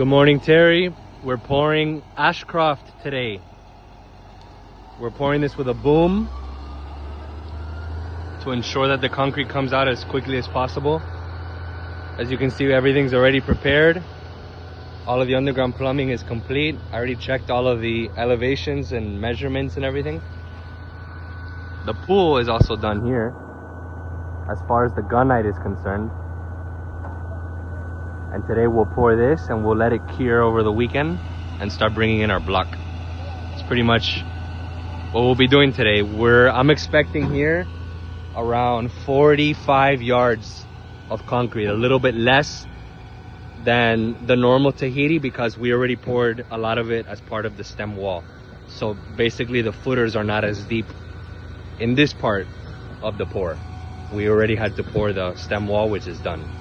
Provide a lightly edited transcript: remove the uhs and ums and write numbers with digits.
Good morning, Terry. We're pouring Ashcroft today. We're pouring this with a boom to ensure that the concrete comes out as quickly as possible. As you can see, everything's already prepared. All of the underground plumbing is complete. I already checked all of the elevations and measurements and everything. The pool is also done here as far as the gunite is concerned. And today we'll pour this and we'll let it cure over the weekend and start bringing in our block. It's pretty much what we'll be doing today. I'm expecting here around 45 yards of concrete, a little bit less than the normal Tahiti because we already poured a lot of it as part of the stem wall. So basically the footers are not as deep in this part of the pour. We already had to pour the stem wall, which is done.